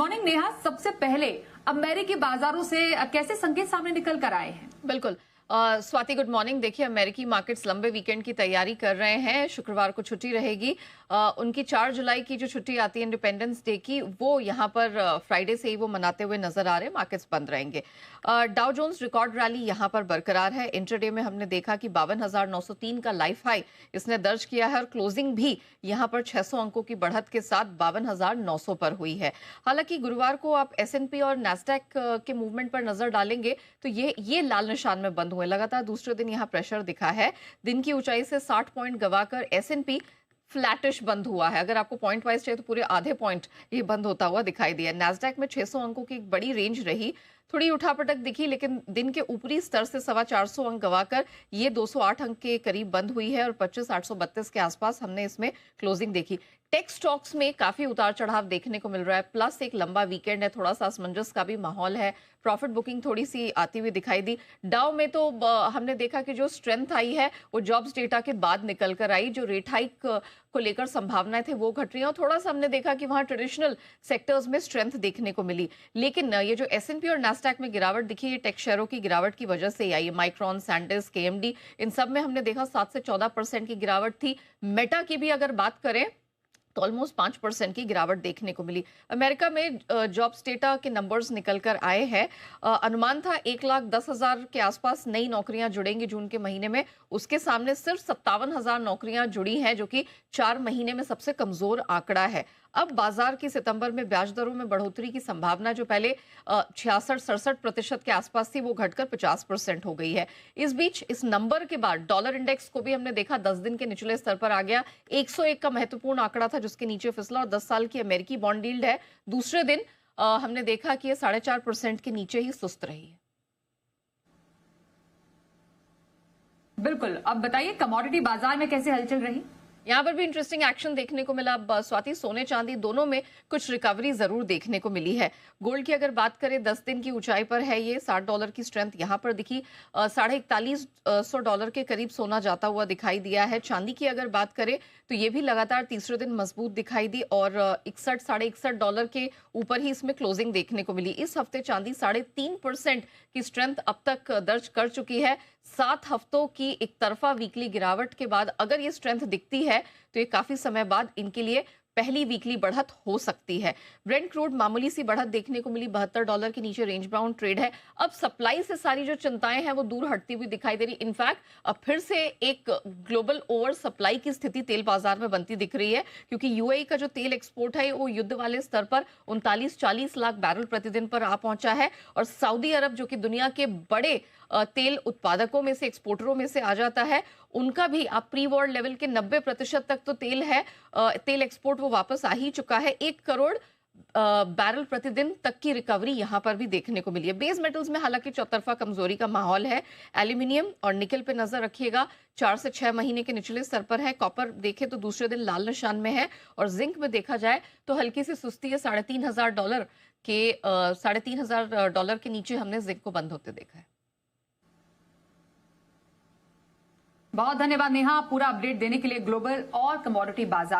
Morning Neha. सबसे पहले अमेरिकी बाजारों से कैसे संकेत सामने निकल कर आए हैं? बिल्कुल। Swati, good morning. देखिए, अमेरिकी मार्केट्स लंबे वीकेंड की तैयारी कर रहे हैं। शुक्रवार को छुट्टी रहेगी। उनकी 4 जुलाई की जो छुट्टी आती है इंडिपेंडेंस डे की, वो यहाँ पर फ्राइडे से ही वो मनाते हुए नजर आ रहे हैं। मार्केट्स बंद रहेंगे। डाउ जोन्स रिकॉर्ड रैली यहाँ पर बरकरार है। इंटरडे में हमने देखा कि 52,903 का लाइफ हाई इसने दर्ज किया है और क्लोजिंग भी यहाँ पर 600 अंकों की बढ़त के साथ 52,900 पर हुई है। हालांकि गुरुवार को आप S&P और नैस्डैक के मूवमेंट पर नजर डालेंगे तो ये लाल निशान में बंद हुए। लगातार दूसरे दिन यहां प्रेशर दिखा है। दिन की ऊंचाई से 60 पॉइंट गवाकर S&P फ्लैटिश बंद हुआ है। अगर आपको पॉइंट वाइज चाहिए तो पूरे आधे पॉइंट ये बंद होता हुआ दिखाई दिया। नैस्डैक में 600 अंकों की एक बड़ी रेंज रही, थोड़ी उठापटक दिखी, लेकिन दिन के ऊपरी स्तर से 425 अंक गवाकर ये 208 अंक के करीब बंद हुई है और 25,832 के आसपास हमने इसमें क्लोजिंग देखी। टेक स्टॉक्स में काफी उतार चढ़ाव देखने को मिल रहा है, प्लस एक लंबा वीकेंड है, थोड़ा सा असमंजस का भी माहौल है। प्रॉफिट बुकिंग थोड़ी सी आती हुई दिखाई दी। डाउ में तो हमने देखा कि जो स्ट्रेंथ आई है वो जॉब्स डेटा के बाद निकल कर आई। जो रेट हाइक को लेकर संभावनाएं थे वो घट रही हैं और थोड़ा सा हमने देखा कि वहां ट्रेडिशनल सेक्टर्स में स्ट्रेंथ देखने को मिली। लेकिन ये जो S&P और नैस्डैक में गिरावट दिखी, ये टेक शेयरों की गिरावट की वजह से आई है। माइक्रॉन, सैंडिस, KMD, इन सब में हमने देखा 7 से 14% की गिरावट थी। मेटा की भी अगर बात करें तो ऑलमोस्ट 5% की गिरावट देखने को मिली। अमेरिका में जॉब्स डेटा के नंबर्स निकल कर आए हैं। अनुमान था 1,10,000 के आसपास नई नौकरियां जुड़ेंगी जून के महीने में। उसके सामने सिर्फ 57,000 नौकरियां जुड़ी हैं, जो कि 4 महीने में सबसे कमजोर आंकड़ा है। अब बाजार की सितंबर में ब्याज दरों में बढ़ोतरी की संभावना जो पहले 66-67% के आसपास थी, वो घटकर 50% हो गई है। इस बीच इस नंबर के बाद डॉलर इंडेक्स को भी हमने देखा 10 दिन के निचले स्तर पर आ गया। 101 का महत्वपूर्ण आंकड़ा था जिसके नीचे फिसला और 10 साल की अमेरिकी बॉन्ड यील्ड है, दूसरे दिन हमने देखा कि ये 4.5% के नीचे ही सुस्त रही है। बिल्कुल। अब बताइए कमोडिटी बाजार में कैसे हलचल रही? यहाँ पर भी इंटरेस्टिंग एक्शन देखने को मिला। अब स्वाति, सोने चांदी दोनों में कुछ रिकवरी जरूर देखने को मिली है। गोल्ड की अगर बात करें 10 दिन की ऊंचाई पर है, ये $60 की स्ट्रेंथ यहाँ पर दिखी। $41,500 के करीब सोना जाता हुआ दिखाई दिया है। चांदी की अगर बात करें तो ये भी लगातार तीसरे दिन मजबूत दिखाई दी और 61 साढ़े $61 के ऊपर ही इसमें क्लोजिंग देखने को मिली। इस हफ्ते चांदी 3.5% की स्ट्रेंथ अब तक दर्ज कर चुकी है। 7 हफ्तों की एक तरफा वीकली गिरावट के बाद अगर ये स्ट्रेंथ दिखती है तो ये काफी समय बाद इनके लिए पहली वीकली बढ़त हो सकती है। ब्रेंट क्रूड मामूली सी बढ़त देखने को मिली, $72 के नीचे रेंज बाउंड ट्रेड है। अब सप्लाई से सारी जो चिंताएं हैं वो दूर हटती हुई दिखाई दे रही। इनफैक्ट अब फिर से एक ग्लोबल ओवर सप्लाई की स्थिति तेल बाजार में बनती दिख रही है, क्योंकि UAE का जो तेल एक्सपोर्ट है वो युद्ध वाले स्तर पर 39-40 लाख बैरल प्रतिदिन पर आ पहुंचा है और सऊदी अरब, जो कि दुनिया के बड़े तेल उत्पादकों में से, एक्सपोर्टरों में से आ जाता है, उनका भी आप प्री वॉर लेवल के 90% तक तो तेल है, तेल एक्सपोर्ट वो वापस आ ही चुका है। 1 करोड़ बैरल प्रतिदिन तक की रिकवरी यहां पर भी देखने को मिली है। बेस मेटल्स में हालांकि चौतरफा कमजोरी का माहौल है। एल्यूमिनियम और निकल पे नजर रखिएगा, 4 से 6 महीने के निचले स्तर पर है। कॉपर देखे तो दूसरे दिन लाल निशान में है और जिंक में देखा जाए तो हल्की सी सुस्ती है। $3,500 के नीचे हमने जिंक को बंद होते देखा है। बहुत धन्यवाद नेहा, पूरा अपडेट देने के लिए ग्लोबल और कमोडिटी बाजार